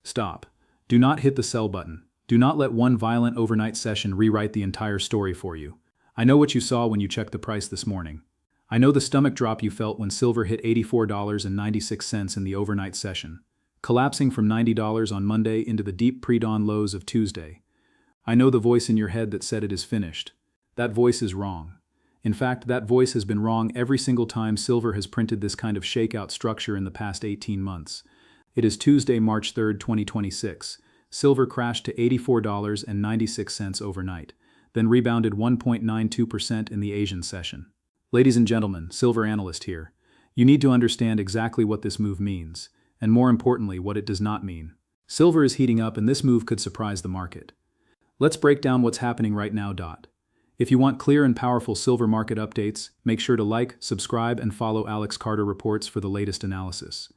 Stop. Do not hit the sell button. Do not let one violent overnight session rewrite the entire story for you. I know what you saw when you checked the price this morning. I know the stomach drop you felt when silver hit $84.96 in the overnight session, collapsing from $90 on Monday into the deep pre-dawn lows of Tuesday. I know the voice in your head that said it is finished. That voice is wrong. In fact, that voice has been wrong every single time silver has printed this kind of shakeout structure in the past 18 months. It is Tuesday, March 3, 2026. Silver crashed to $84.96 overnight, then rebounded 1.92% in the Asian session. Ladies and gentlemen, silver analyst here. You need to understand exactly what this move means, and more importantly, what it does not mean. Silver is heating up and this move could surprise the market. Let's break down what's happening right now. If you want clear and powerful silver market updates, make sure to like, subscribe, and follow Alex Carter Reports for the latest analysis.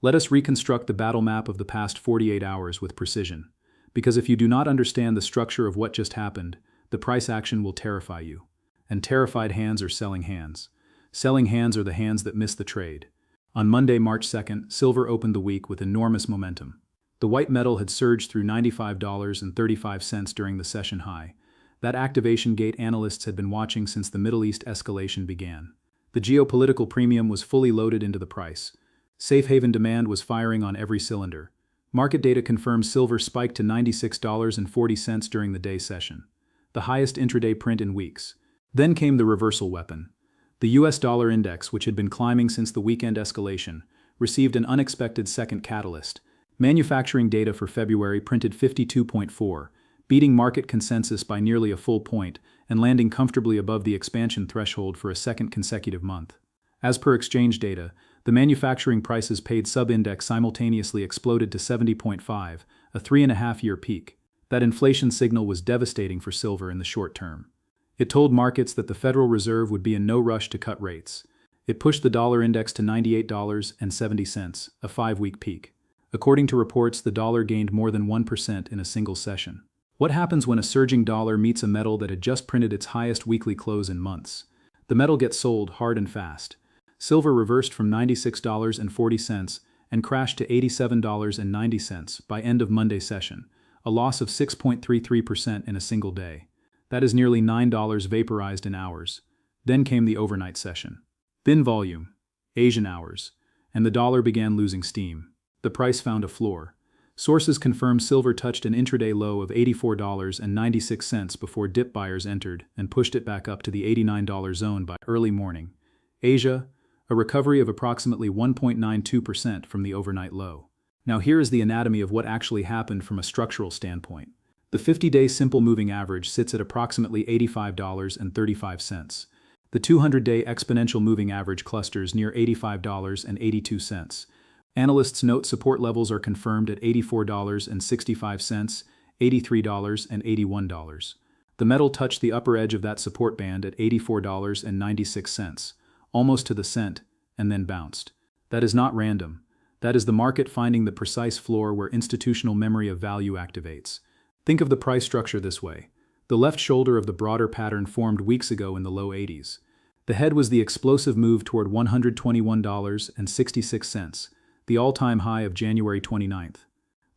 Let us reconstruct the battle map of the past 48 hours with precision. Because if you do not understand the structure of what just happened, the price action will terrify you. And terrified hands are selling hands. Selling hands are the hands that miss the trade. On Monday, March 2nd, silver opened the week with enormous momentum. The white metal had surged through $95.35 during the session high. That activation gate analysts had been watching since the Middle East escalation began. The geopolitical premium was fully loaded into the price. Safe haven demand was firing on every cylinder. Market data confirms silver spiked to $96.40 during the day session, the highest intraday print in weeks. Then came the reversal weapon. The US dollar index, which had been climbing since the weekend escalation, received an unexpected second catalyst. Manufacturing data for February printed 52.4, beating market consensus by nearly a full point and landing comfortably above the expansion threshold for a second consecutive month. As per exchange data, the manufacturing prices paid sub-index simultaneously exploded to 70.5, a 3.5-year peak. That inflation signal was devastating for silver in the short term. It told markets that the Federal Reserve would be in no rush to cut rates. It pushed the dollar index to $98.70, a 5-week peak. According to reports, the dollar gained more than 1% in a single session. What happens when a surging dollar meets a metal that had just printed its highest weekly close in months? The metal gets sold hard and fast. Silver reversed from $96.40 and crashed to $87.90 by end of Monday session, a loss of 6.33% in a single day. That is nearly $9 vaporized in hours. Then came the overnight session. Thin volume, Asian hours, and the dollar began losing steam. The price found a floor. Sources confirm silver touched an intraday low of $84.96 before dip buyers entered and pushed it back up to the $89 zone by early morning. Asia, a recovery of approximately 1.92% from the overnight low. Now here is the anatomy of what actually happened from a structural standpoint. The 50-day simple moving average sits at approximately $85.35. The 200-day exponential moving average clusters near $85.82. Analysts note support levels are confirmed at $84.65, $83, and $81. The metal touched the upper edge of that support band at $84.96, almost to the cent, and then bounced. That is not random. That is the market finding the precise floor where institutional memory of value activates. Think of the price structure this way. The left shoulder of the broader pattern formed weeks ago in the low 80s. The head was the explosive move toward $121.66, the all-time high of January 29th.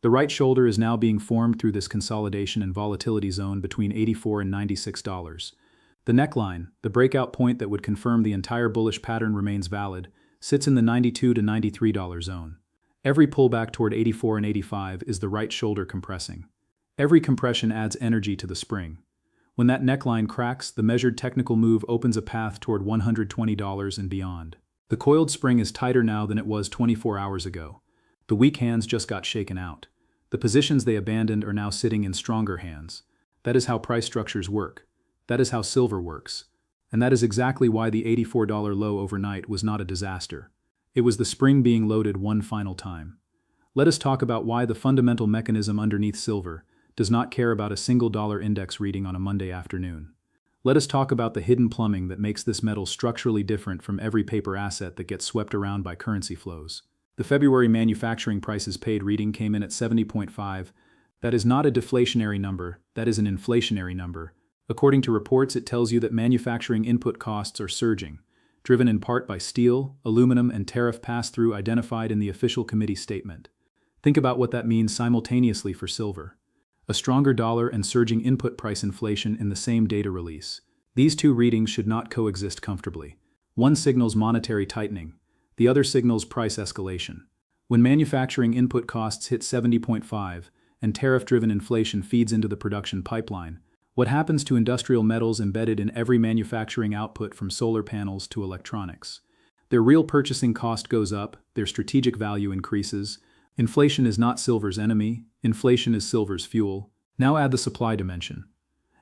The right shoulder is now being formed through this consolidation and volatility zone between $84 and $96. The neckline, the breakout point that would confirm the entire bullish pattern remains valid, sits in the $92 to $93 zone. Every pullback toward 84 and 85 is the right shoulder compressing. Every compression adds energy to the spring. When that neckline cracks, the measured technical move opens a path toward $120 and beyond. The coiled spring is tighter now than it was 24 hours ago. The weak hands just got shaken out. The positions they abandoned are now sitting in stronger hands. That is how price structures work. That is how silver works. And that is exactly why the $84 low overnight was not a disaster. It was the spring being loaded one final time. Let us talk about why the fundamental mechanism underneath silver does not care about a single dollar index reading on a Monday afternoon. Let us talk about the hidden plumbing that makes this metal structurally different from every paper asset that gets swept around by currency flows. The February manufacturing prices paid reading came in at 70.5. That is not a deflationary number, that is an inflationary number. According to reports, it tells you that manufacturing input costs are surging, driven in part by steel, aluminum, and tariff pass-through identified in the official committee statement. Think about what that means simultaneously for silver. A stronger dollar and surging input price inflation in the same data release. These two readings should not coexist comfortably. One signals monetary tightening, the other signals price escalation. When manufacturing input costs hit 70.5 and tariff-driven inflation feeds into the production pipeline, what happens to industrial metals embedded in every manufacturing output from solar panels to electronics? Their real purchasing cost goes up, their strategic value increases. Inflation is not silver's enemy, inflation is silver's fuel. Now add the supply dimension.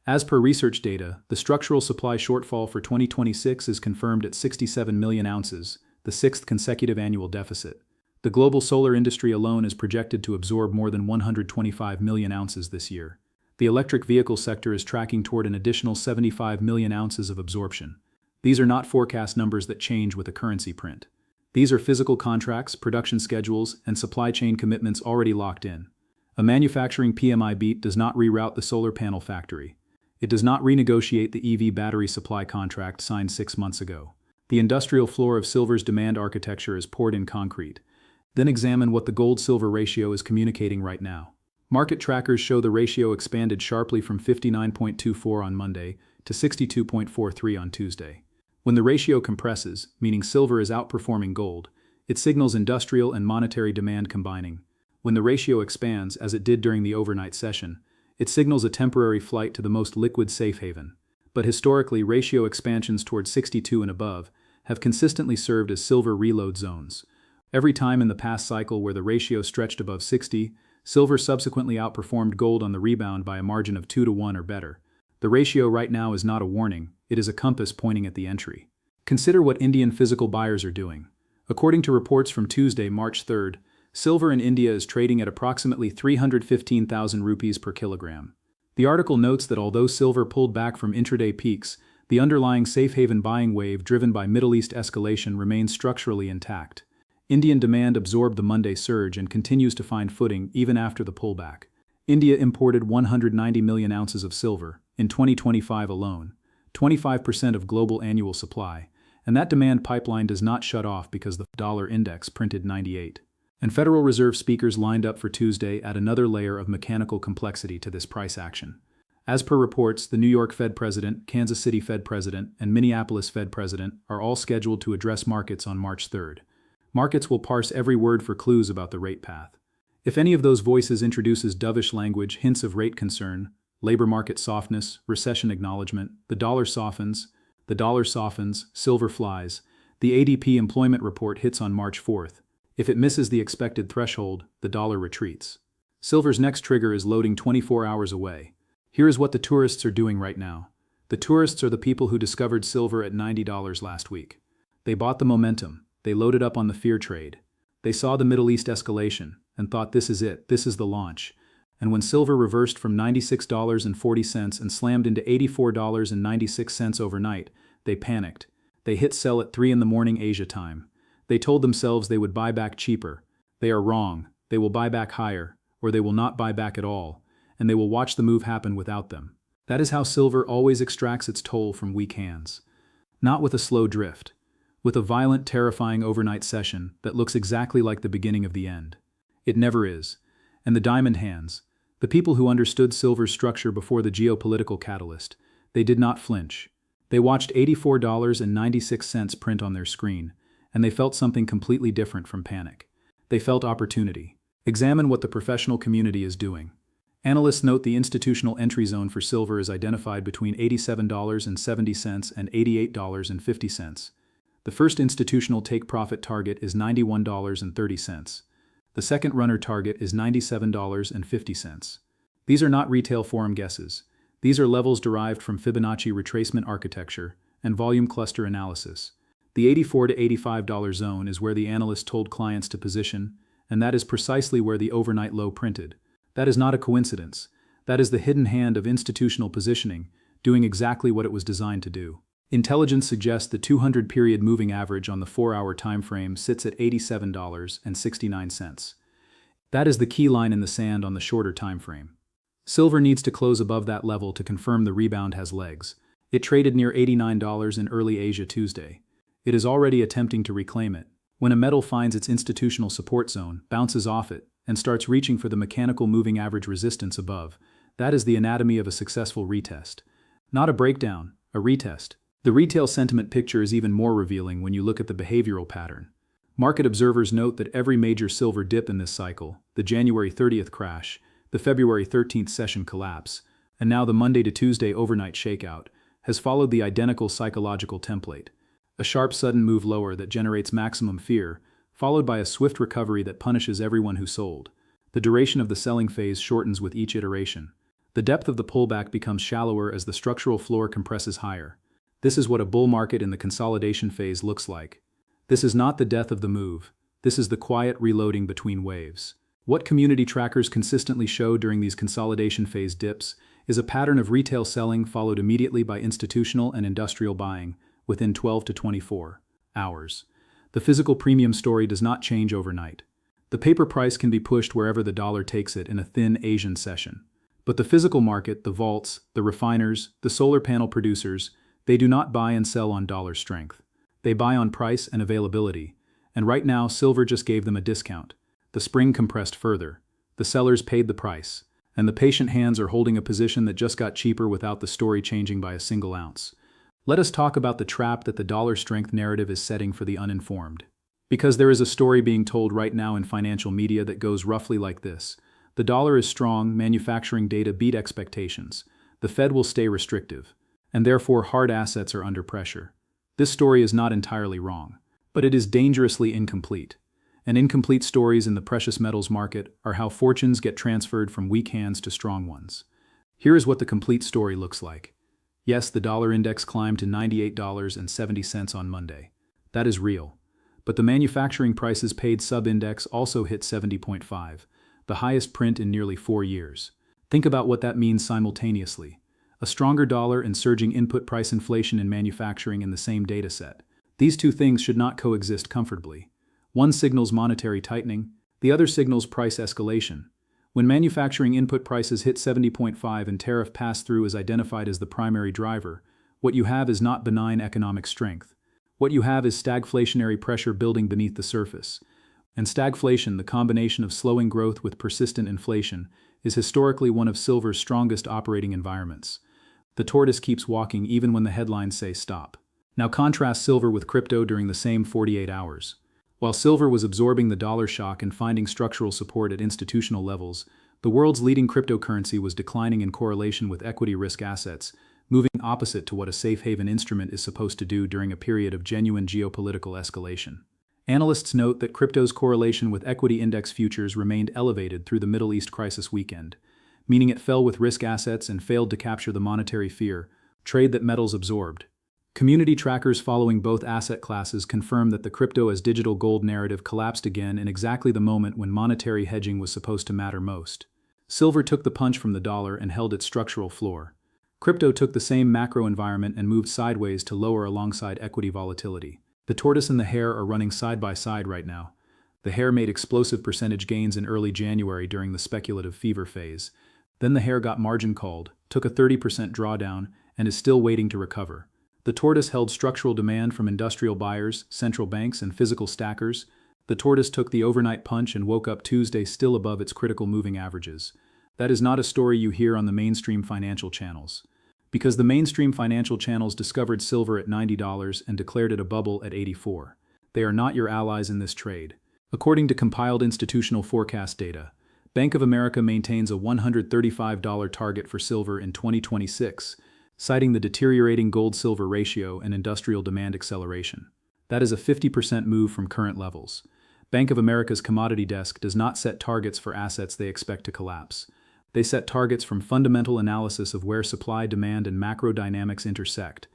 As per research data, the structural supply shortfall for 2026 is confirmed at 67 million ounces, the sixth consecutive annual deficit. The global solar industry alone is projected to absorb more than 125 million ounces this year. The electric vehicle sector is tracking toward an additional 75 million ounces of absorption. These are not forecast numbers that change with a currency print. These are physical contracts, production schedules, and supply chain commitments already locked in. A manufacturing PMI beat does not reroute the solar panel factory. It does not renegotiate the EV battery supply contract signed 6 months ago. The industrial floor of silver's demand architecture is poured in concrete. Then examine what the gold-silver ratio is communicating right now. Market trackers show the ratio expanded sharply from 59.24 on Monday to 62.43 on Tuesday. When the ratio compresses, meaning silver is outperforming gold, it signals industrial and monetary demand combining. When the ratio expands, as it did during the overnight session, it signals a temporary flight to the most liquid safe haven. But historically, ratio expansions towards 62 and above have consistently served as silver reload zones. Every time in the past cycle where the ratio stretched above 60, silver subsequently outperformed gold on the rebound by a margin of 2 to 1 or better. The ratio right now is not a warning, it is a compass pointing at the entry. Consider what Indian physical buyers are doing. According to reports from Tuesday, March 3rd, silver in India is trading at approximately 315,000 rupees per kilogram. The article notes that although silver pulled back from intraday peaks, the underlying safe haven buying wave driven by Middle East escalation remains structurally intact. Indian demand absorbed the Monday surge and continues to find footing even after the pullback. India imported 190 million ounces of silver in 2025 alone, 25% of global annual supply, and that demand pipeline does not shut off because the dollar index printed 98. And Federal Reserve speakers lined up for Tuesday add another layer of mechanical complexity to this price action. As per reports, the New York Fed President, Kansas City Fed President, and Minneapolis Fed President are all scheduled to address markets on March 3rd. Markets will parse every word for clues about the rate path. If any of those voices introduces dovish language, hints of rate concern, labor market softness, recession acknowledgement, the dollar softens, silver flies, the ADP employment report hits on March 4th. If it misses the expected threshold, the dollar retreats. Silver's next trigger is loading 24 hours away. Here is what the tourists are doing right now. The tourists are the people who discovered silver at $90 last week. They bought the momentum. They loaded up on the fear trade. They saw the Middle East escalation and thought this is it, this is the launch. And when silver reversed from $96.40 and slammed into $84.96 overnight, they panicked. They hit sell at 3 a.m. Asia time. They told themselves they would buy back cheaper. They are wrong. They will buy back higher, or they will not buy back at all, and they will watch the move happen without them. That is how silver always extracts its toll from weak hands. Not with a slow drift. With a violent, terrifying overnight session that looks exactly like the beginning of the end. It never is. And the diamond hands, the people who understood silver's structure before the geopolitical catalyst, they did not flinch. They watched $84.96 print on their screen, and they felt something completely different from panic. They felt opportunity. Examine what the professional community is doing. Analysts note the institutional entry zone for silver is identified between $87.70 and $88.50. The first institutional take-profit target is $91.30. The second runner target is $97.50. These are not retail forum guesses. These are levels derived from Fibonacci retracement architecture and volume cluster analysis. The $84 to $85 zone is where the analyst told clients to position, and that is precisely where the overnight low printed. That is not a coincidence. That is the hidden hand of institutional positioning, doing exactly what it was designed to do. Intelligence suggests the 200-period moving average on the 4-hour time frame sits at $87.69. That is the key line in the sand on the shorter time frame. Silver needs to close above that level to confirm the rebound has legs. It traded near $89 in early Asia Tuesday. It is already attempting to reclaim it. When a metal finds its institutional support zone, bounces off it, and starts reaching for the mechanical moving average resistance above. That is the anatomy of a successful retest. Not a breakdown, a retest. The retail sentiment picture is even more revealing when you look at the behavioral pattern. Market observers note that every major silver dip in this cycle, the January 30th crash, the February 13th session collapse, and now the Monday to Tuesday overnight shakeout, has followed the identical psychological template. A sharp sudden move lower that generates maximum fear, followed by a swift recovery that punishes everyone who sold. The duration of the selling phase shortens with each iteration. The depth of the pullback becomes shallower as the structural floor compresses higher. This is what a bull market in the consolidation phase looks like. This is not the death of the move. This is the quiet reloading between waves. What community trackers consistently show during these consolidation phase dips is a pattern of retail selling followed immediately by institutional and industrial buying within 12 to 24 hours. The physical premium story does not change overnight. The paper price can be pushed wherever the dollar takes it in a thin Asian session. But the physical market, the vaults, the refiners, the solar panel producers, they do not buy and sell on dollar strength. They buy on price and availability, and right now silver just gave them a discount. The spring compressed further. The sellers paid the price, and the patient hands are holding a position that just got cheaper without the story changing by a single ounce. Let us talk about the trap that the dollar strength narrative is setting for the uninformed. Because there is a story being told right now in financial media that goes roughly like this. The dollar is strong, manufacturing data beat expectations. The Fed will stay restrictive, and therefore hard assets are under pressure. This story is not entirely wrong, but it is dangerously incomplete. And incomplete stories in the precious metals market are how fortunes get transferred from weak hands to strong ones. Here is what the complete story looks like. Yes, the dollar index climbed to $98.70 on Monday. That is real. But the manufacturing prices paid sub-index also hit 70.5, the highest print in nearly 4 years. Think about what that means simultaneously. A stronger dollar and surging input price inflation in manufacturing in the same data set. These two things should not coexist comfortably. One signals monetary tightening, the other signals price escalation. When manufacturing input prices hit 70.5 and tariff pass-through is identified as the primary driver, what you have is not benign economic strength. What you have is stagflationary pressure building beneath the surface. And stagflation, the combination of slowing growth with persistent inflation, is historically one of silver's strongest operating environments. The tortoise keeps walking even when the headlines say stop. Now contrast silver with crypto during the same 48 hours. While silver was absorbing the dollar shock and finding structural support at institutional levels, the world's leading cryptocurrency was declining in correlation with equity risk assets, moving opposite to what a safe haven instrument is supposed to do during a period of genuine geopolitical escalation. Analysts note that crypto's correlation with equity index futures remained elevated through the Middle East crisis weekend, meaning it fell with risk assets and failed to capture the monetary fear, trade that metals absorbed. Community trackers following both asset classes confirm that the crypto as digital gold narrative collapsed again in exactly the moment when monetary hedging was supposed to matter most. Silver took the punch from the dollar and held its structural floor. Crypto took the same macro environment and moved sideways to lower alongside equity volatility. The tortoise and the hare are running side by side right now. The hare made explosive percentage gains in early January during the speculative fever phase. Then the hare got margin called, took a 30% drawdown, and is still waiting to recover. The tortoise held structural demand from industrial buyers, central banks, and physical stackers. The tortoise took the overnight punch and woke up Tuesday still above its critical moving averages. That is not a story you hear on the mainstream financial channels. Because the mainstream financial channels discovered silver at $90 and declared it a bubble at 84. They are not your allies in this trade. According to compiled institutional forecast data, Bank of America maintains a $135 target for silver in 2026, citing the deteriorating gold-silver ratio and industrial demand acceleration. That is a 50% move from current levels. Bank of America's commodity desk does not set targets for assets they expect to collapse. They set targets from fundamental analysis of where supply, demand, and macro dynamics intersect.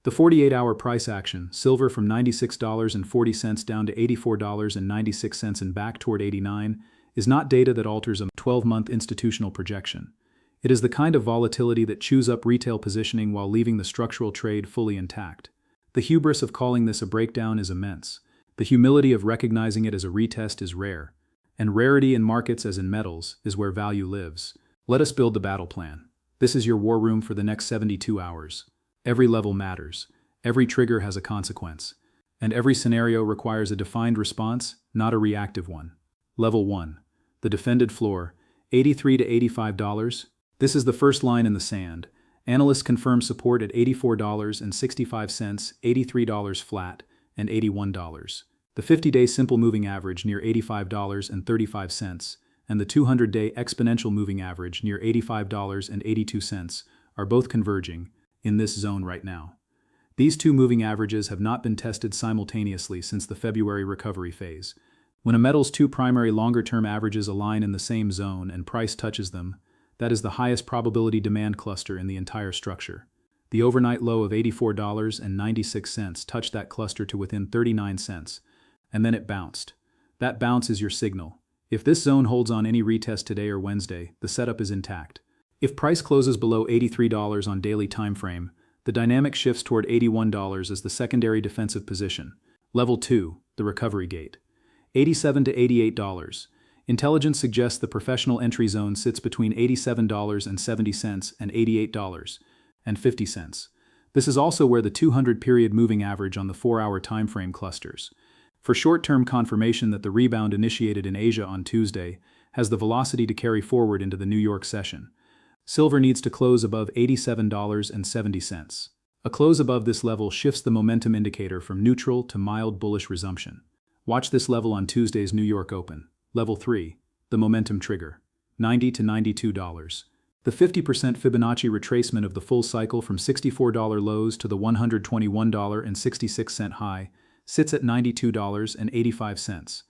The 48-hour price action, silver from $96.40 down to $84.96 and back toward $89, is not data that alters a 12-month institutional projection. It is the kind of volatility that chews up retail positioning while leaving the structural trade fully intact. The hubris of calling this a breakdown is immense. The humility of recognizing it as a retest is rare. And rarity in markets as in metals is where value lives. Let us build the battle plan. This is your war room for the next 72 hours. Every level matters. Every trigger has a consequence. And every scenario requires a defined response, not a reactive one. Level 1. the defended floor, $83 to $85. This is the first line in the sand. Analysts confirm support at $84.65, $83 flat, and $81. The 50-day simple moving average near $85.35, and the 200-day exponential moving average near $85.82 are both converging in this zone right now. These two moving averages have not been tested simultaneously since the February recovery phase. When a metal's two primary longer-term averages align in the same zone and price touches them, that is the highest probability demand cluster in the entire structure. The overnight low of $84.96 touched that cluster to within 39 cents, and then it bounced. That bounce is your signal. If this zone holds on any retest today or Wednesday, the setup is intact. If price closes below $83 on daily time frame, the dynamic shifts toward $81 as the secondary defensive position. Level 2, the recovery gate. $87 to $88. Intelligence suggests the professional entry zone sits between $87.70 and $88.50. This is also where the 200-period moving average on the 4-hour time frame clusters. For short-term confirmation that the rebound initiated in Asia on Tuesday has the velocity to carry forward into the New York session. Silver needs to close above $87.70. A close above this level shifts the momentum indicator from neutral to mild bullish resumption. Watch this level on Tuesday's New York Open. Level 3, the momentum trigger, $90 to $92. The 50% Fibonacci retracement of the full cycle from $64 lows to the $121.66 high sits at $92.85,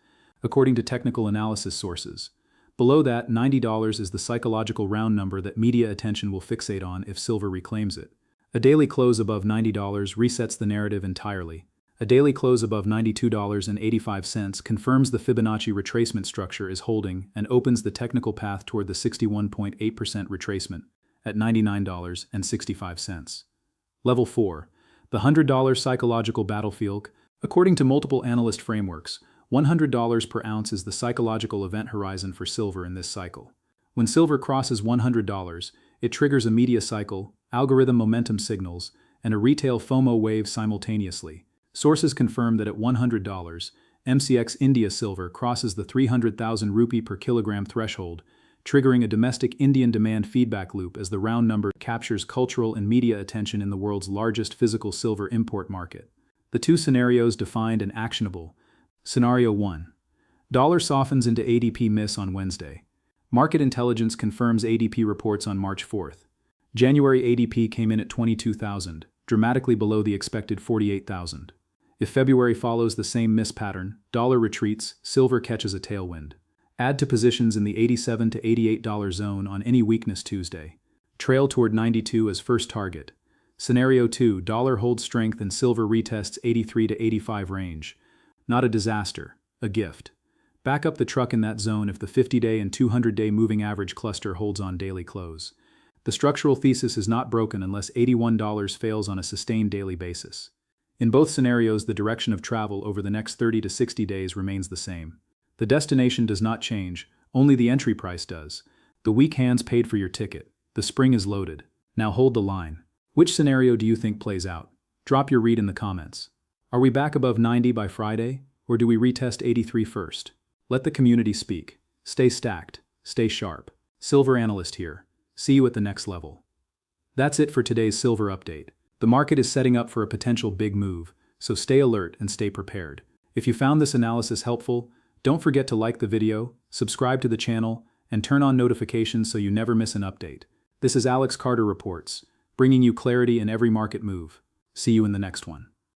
according to technical analysis sources. Below that, $90 is the psychological round number that media attention will fixate on if silver reclaims it. A daily close above $90 resets the narrative entirely. A daily close above $92.85 confirms the Fibonacci retracement structure is holding and opens the technical path toward the 61.8% retracement at $99.65. Level 4, the $100 psychological battlefield. According to multiple analyst frameworks, $100 per ounce is the psychological event horizon for silver in this cycle. When silver crosses $100, it triggers a media cycle, algorithm momentum signals, and a retail FOMO wave simultaneously. Sources confirm that at $100, MCX India silver crosses the 300,000 rupee per kilogram threshold, triggering a domestic Indian demand feedback loop as the round number captures cultural and media attention in the world's largest physical silver import market. The two scenarios defined and actionable. Scenario 1. Dollar softens into ADP miss on Wednesday. Market intelligence confirms ADP reports on March 4th. January ADP came in at 22,000, dramatically below the expected 48,000. If February follows the same miss pattern, dollar retreats, silver catches a tailwind. Add to positions in the $87 to $88 zone on any weakness Tuesday. Trail toward 92 as first target. Scenario 2, dollar holds strength and silver retests 83 to 85 range. Not a disaster, a gift. Back up the truck in that zone if the 50-day and 200-day moving average cluster holds on daily close. The structural thesis is not broken unless $81 fails on a sustained daily basis. In both scenarios, the direction of travel over the next 30 to 60 days remains the same. The destination does not change, only the entry price does. The weak hands paid for your ticket. The spring is loaded. Now hold the line. Which scenario do you think plays out? Drop your read in the comments. Are we back above 90 by Friday, or do we retest 83 first? Let the community speak. Stay stacked. Stay sharp. Silver Analyst here. See you at the next level. That's it for today's silver update. The market is setting up for a potential big move, so stay alert and stay prepared. If you found this analysis helpful, don't forget to like the video, subscribe to the channel, and turn on notifications so you never miss an update. This is Alex Carter Reports, bringing you clarity in every market move. See you in the next one.